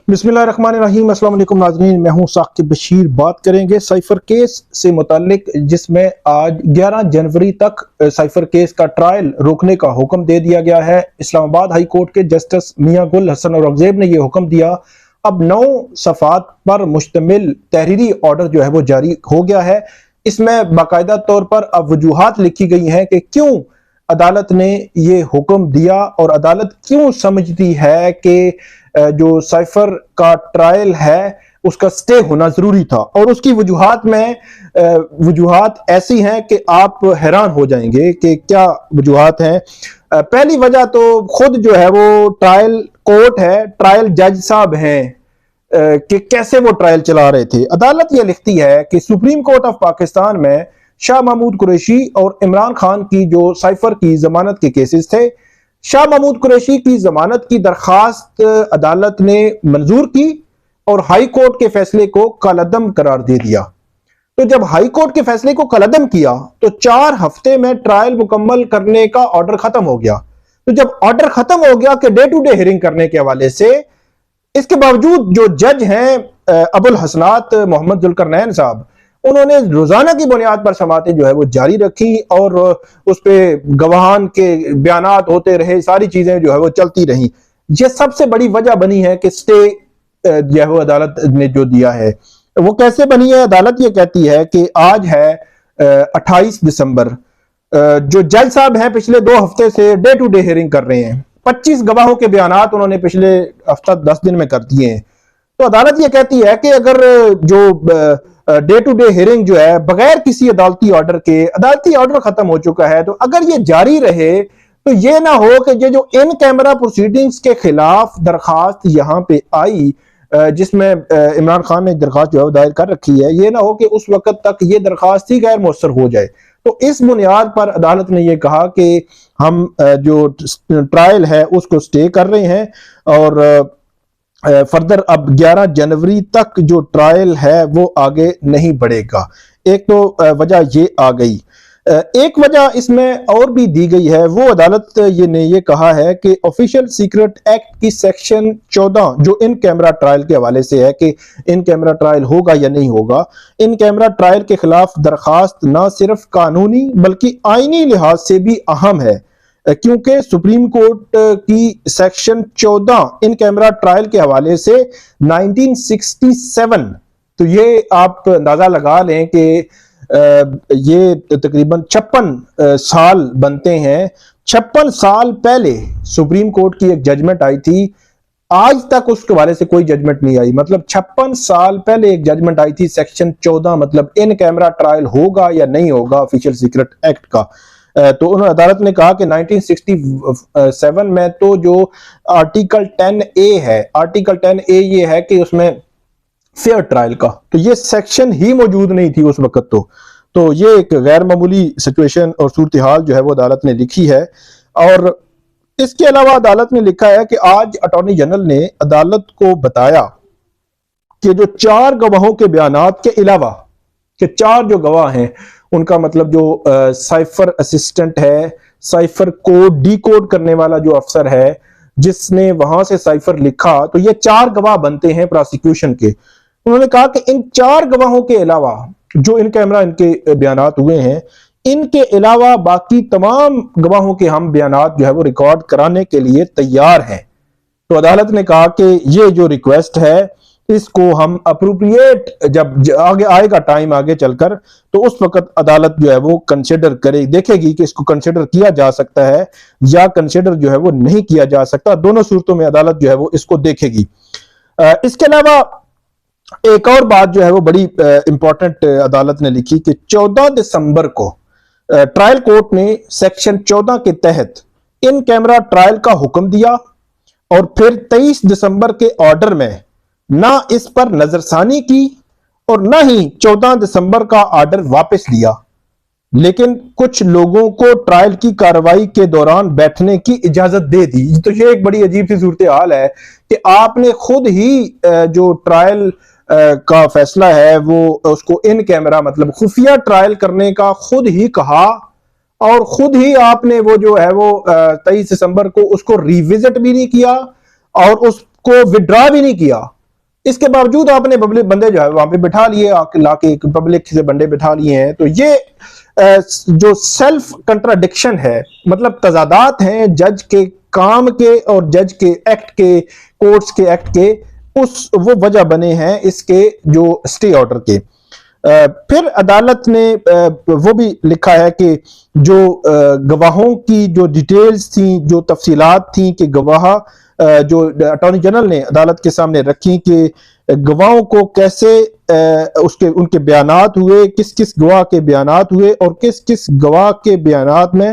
बिस्मिल्लाहिर्रहमानिर्रहीम। अस्सलाम वालेकुम नाज़रीन, मैं हूं साकिब बशीर। बात करेंगे साइफर केस से मुताल्लिक, जिसमें आज 11 जनवरी तक साइफर केस का ट्रायल रोकने का हुक्म दे दिया गया है। इस्लामाबाद हाई कोर्ट के जस्टिस मियां गुल हसन औरंगजेब ने यह हुक्म दिया। अब 9 सफ़ात पर मुश्तमिल तहरीरी ऑर्डर जो है वो जारी हो गया है। इसमें बाकायदा तौर पर अब वजूहात लिखी गई हैं कि क्यों अदालत ने ये हुक्म दिया और अदालत क्यों समझती है कि जो साइफर का ट्रायल है उसका स्टे होना जरूरी था। और उसकी वजूहात ऐसी हैं कि आप हैरान हो जाएंगे कि क्या वजूहात हैं। पहली वजह तो खुद जो है वो ट्रायल कोर्ट है, ट्रायल जज साहब हैं कि कैसे वो ट्रायल चला रहे थे। अदालत ये लिखती है कि सुप्रीम कोर्ट ऑफ पाकिस्तान में शाह महमूद कुरैशी और इमरान खान की जो साइफर की जमानत के केसेस थे, शाह महमूद कुरैशी की जमानत की दरखास्त अदालत ने मंजूर की और हाई कोर्ट के फैसले को कलअदम करार दे दिया। तो जब हाई कोर्ट के फैसले को कलअदम किया तो 4 हफ्ते में ट्रायल मुकम्मल करने का ऑर्डर खत्म हो गया। तो जब ऑर्डर खत्म हो गया कि डे टू डे हियरिंग करने के हवाले से, इसके बावजूद जो जज हैं अबुल हसनात मोहम्मद जुल्करनैन साहब, उन्होंने रोजाना की बुनियाद पर समातें जो है वो जारी रखी और उस पर गवाहान के बयानात होते रहे, सारी चीजें जो है वो चलती रही। ये सबसे बड़ी वजह बनी है कि स्टे जो है वो अदालत ने जो दिया है वो कैसे बनी है। अदालत ये कहती है कि आज है 28 दिसंबर, जो जज साहब हैं पिछले 2 हफ्ते से डे टू डे हियरिंग कर रहे हैं। 25 गवाहों के बयानात उन्होंने पिछले हफ्ता 10 दिन में कर दिए हैं। तो अदालत ये कहती है कि अगर जो डे टू डे हियरिंग जो है बगैर किसी अदालती ऑर्डर के, अदालती ऑर्डर खत्म हो चुका है, तो अगर ये जारी रहे तो ये ना हो कि ये जो इन कैमरा प्रोसीडिंग्स के खिलाफ दरखास्त यहाँ पे आई, जिसमें इमरान खान ने दरखास्त जो है दायर कर रखी है, ये ना हो कि उस वक्त तक ये दरखास्त ही गैर मुअस्सर हो जाए। तो इस बुनियाद पर अदालत ने यह कहा कि हम जो ट्रायल है उसको स्टे कर रहे हैं और फर्दर अब 11 जनवरी तक जो ट्रायल है वो आगे नहीं बढ़ेगा। एक तो वजह ये आ गई। एक वजह इसमें और भी दी गई है। वो अदालत ने ये कहा है कि ऑफिशियल सीक्रेट एक्ट की सेक्शन 14 जो इन कैमरा ट्रायल के हवाले से है कि इन कैमरा ट्रायल होगा या नहीं होगा, इन कैमरा ट्रायल के खिलाफ दरखास्त ना सिर्फ कानूनी बल्कि आईनी लिहाज से भी अहम है, क्योंकि सुप्रीम कोर्ट की सेक्शन 14 इन कैमरा ट्रायल के हवाले से 1967, तो ये आप अंदाजा लगा लें कि ये तकरीबन 56 साल बनते हैं। 56 साल पहले सुप्रीम कोर्ट की एक जजमेंट आई थी, आज तक उसके हवाले से कोई जजमेंट नहीं आई। मतलब 56 साल पहले एक जजमेंट आई थी सेक्शन 14, मतलब इन कैमरा ट्रायल होगा या नहीं होगा ऑफिशियल सीक्रेट एक्ट का। तो उन्होंने अदालत ने कहा कि 1967 में तो जो आर्टिकल 10A है, आर्टिकल 10A ये है कि उसमें फेयर ट्रायल का, तो ये सेक्शन ही मौजूद नहीं थी उस वक्त। तो ये एक गैर मामूली सिचुएशन और सूरत हाल जो है वो अदालत ने लिखी है। और इसके अलावा अदालत ने लिखा है कि आज अटॉर्नी जनरल ने अदालत को बताया कि जो 4 गवाहों के बयानात के अलावा, कि 4 जो गवाह हैं उनका मतलब जो साइफर असिस्टेंट है, साइफर कोड डीकोड करने वाला जो अफसर है जिसने वहां से साइफर लिखा, तो ये 4 गवाह बनते हैं प्रोसिक्यूशन के। उन्होंने कहा कि इन 4 गवाहों के अलावा जो इन कैमरा इनके बयानात हुए हैं, इनके अलावा बाकी तमाम गवाहों के हम बयानात जो है वो रिकॉर्ड कराने के लिए तैयार हैं। तो अदालत ने कहा कि ये जो रिक्वेस्ट है इसको हम अप्रोप्रिएट, जब आगे आएगा टाइम आगे चलकर, तो उस वक्त अदालत जो है वो कंसिडर करे, देखेगी कि इसको कंसिडर किया जा सकता है या कंसिडर जो है वो नहीं किया जा सकता। दोनों सूरतों में अदालत जो है वो इसको देखेगी। इसके अलावा एक और बात जो है वो बड़ी इंपॉर्टेंट अदालत ने लिखी कि 14 दिसंबर को ट्रायल कोर्ट ने सेक्शन 14 के तहत इन कैमरा ट्रायल का हुक्म दिया और फिर 23 दिसंबर के ऑर्डर में ना इस पर नजरसानी की और ना ही 14 दिसंबर का ऑर्डर वापस लिया, लेकिन कुछ लोगों को ट्रायल की कार्रवाई के दौरान बैठने की इजाजत दे दी। तो ये एक बड़ी अजीब सी सूरत हाल है कि आपने खुद ही जो ट्रायल का फैसला है वो उसको इन कैमरा मतलब खुफिया ट्रायल करने का खुद ही कहा और खुद ही आपने वो जो है वो 23 दिसंबर को उसको रिविजिट भी नहीं किया और उसको विड्रॉ भी नहीं किया। اس کے باوجود آپ نے پبلک بندے جو ہے وہاں پہ بٹھا لیے، لا کے پبلک سے بندے بٹھا لیے ہیں. تو یہ جو سیلف کنٹراڈکشن ہے، مطلب تضادات ہیں جج کے کام کے اور جج کے ایکٹ کے، کورٹس کے ایکٹ کے، وہ وجہ بنے ہیں اس کے جو اسٹے آرڈر کے. پھر عدالت نے وہ بھی لکھا ہے کہ جو گواہوں کی جو ڈیٹیلز تھیں، جو تفصیلات تھیں کہ گواہ جو اٹارنی جنرل نے عدالت کے سامنے رکھی کہ گواہوں کو کیسے ان کے بیانات ہوئے، کس کس گواہ کے بیانات ہوئے اور کس کس گواہ کے بیانات میں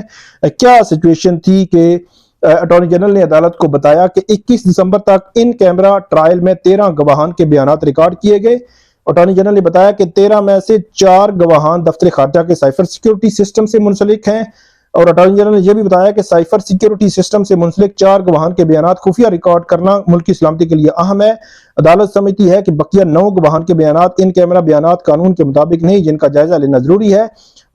کیا سچویشن تھی، کہ اٹارنی جنرل نے عدالت کو بتایا کہ 21 دسمبر تک ان کیمرہ ٹرائل میں 13 گواہان کے بیانات ریکارڈ کیے گئے. اٹارنی جنرل نے بتایا کہ 13 میں سے 4 گواہان دفتر خارجہ کے سائفر سیکیورٹی سسٹم سے منسلک ہیں، اور اٹارنی جنرل نے یہ بھی بتایا کہ سائفر سیکیورٹی سسٹم سے منسلک 4 گواہان کے بیانات خفیہ ریکارڈ کرنا ملک کی سلامتی کے لیے اہم ہے. عدالت سمجھتی ہے کہ بقیہ 9 گواہان کے بیانات ان کیمرہ بیانات قانون کے مطابق نہیں، جن کا جائزہ لینا ضروری ہے.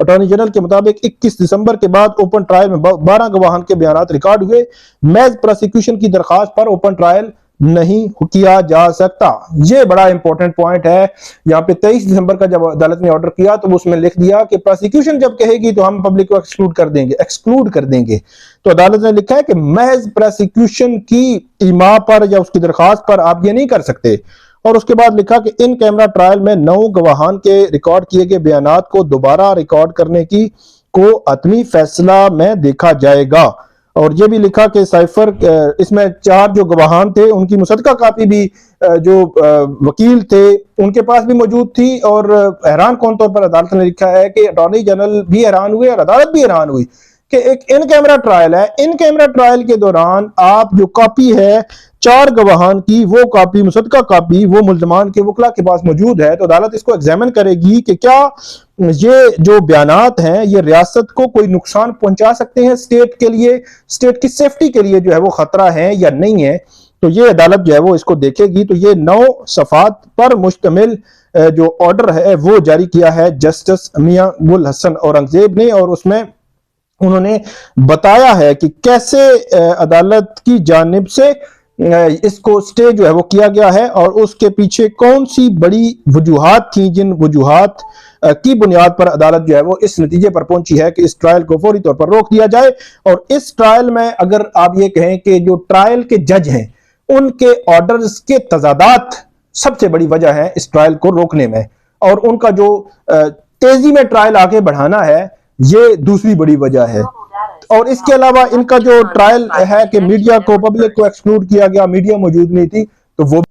اٹارنی جنرل کے مطابق 21 دسمبر کے بعد اوپن ٹرائل میں 12 گواہان کے بیانات ریکارڈ ہوئے. محض پروسیکیوشن کی درخواست پر اوپن ٹرائل نہیں کیا جا سکتا. یہ بڑا امپورٹنٹ پوائنٹ ہے. یہاں پہ 23 دسمبر کا جب عدالت نے آرڈر کیا تو اس میں لکھ دیا کہ پروسیکیوشن جب کہے گی تو ہم پبلک کو ایکسکلوڈ کر دیں گے. تو عدالت نے لکھا ہے کہ محض پروسیکیوشن کی ایما پر یا اس کی درخواست پر آپ یہ نہیں کر سکتے. اور اس کے بعد لکھا کہ ان کیمرہ ٹرائل میں 9 گواہان کے ریکارڈ کیے گئے بیانات کو دوبارہ ریکارڈ کرنے کو حتمی فیصلہ میں دیکھا جائے گا. اور یہ بھی لکھا کہ سائفر اس میں 4 جو گواہان تھے ان کی مصدقہ کاپی بھی جو وکیل تھے ان کے پاس بھی موجود تھی. اور حیران کون طور پر عدالت نے لکھا ہے کہ اٹارنی جنرل بھی حیران ہوئے اور عدالت بھی حیران ہوئی کہ ایک ان کیمرہ ٹرائل ہے، ان کیمرہ ٹرائل کے دوران آپ جو کاپی ہے 4 گواہان کی، وہ کاپی مصدقہ کاپی وہ ملزمان کے وکلا کے پاس موجود ہے. تو عدالت اس کو ایگزامن کرے گی کہ کیا یہ جو بیانات ہیں یہ ریاست کو کوئی نقصان پہنچا سکتے ہیں، اسٹیٹ کے لیے، اسٹیٹ کی سیفٹی کے لیے جو ہے وہ خطرہ ہے یا نہیں ہے. تو یہ عدالت جو ہے وہ اس کو دیکھے گی. تو یہ 9 صفحات پر مشتمل جو آرڈر ہے وہ جاری کیا ہے جسٹس میاں گل حسن اورنگزیب نے، اور اس میں انہوں نے بتایا ہے کہ کیسے عدالت کی جانب سے اس کو سٹے جو ہے وہ کیا گیا ہے، اور اس کے پیچھے کون سی بڑی وجوہات تھیں جن وجوہات کی بنیاد پر عدالت جو ہے وہ اس نتیجے پر پہنچی ہے کہ اس ٹرائل کو فوری طور پر روک دیا جائے. اور اس ٹرائل میں اگر آپ یہ کہیں کہ جو ٹرائل کے جج ہیں ان کے آرڈرز کے تضادات سب سے بڑی وجہ ہے اس ٹرائل کو روکنے میں، اور ان کا جو تیزی میں ٹرائل آگے بڑھانا ہے یہ دوسری بڑی وجہ ہے. اور اس کے علاوہ ان کا جو ٹرائل ہے کہ میڈیا کو، پبلک کو ایکسکلوڈ کیا گیا، میڈیا موجود نہیں تھی، تو وہ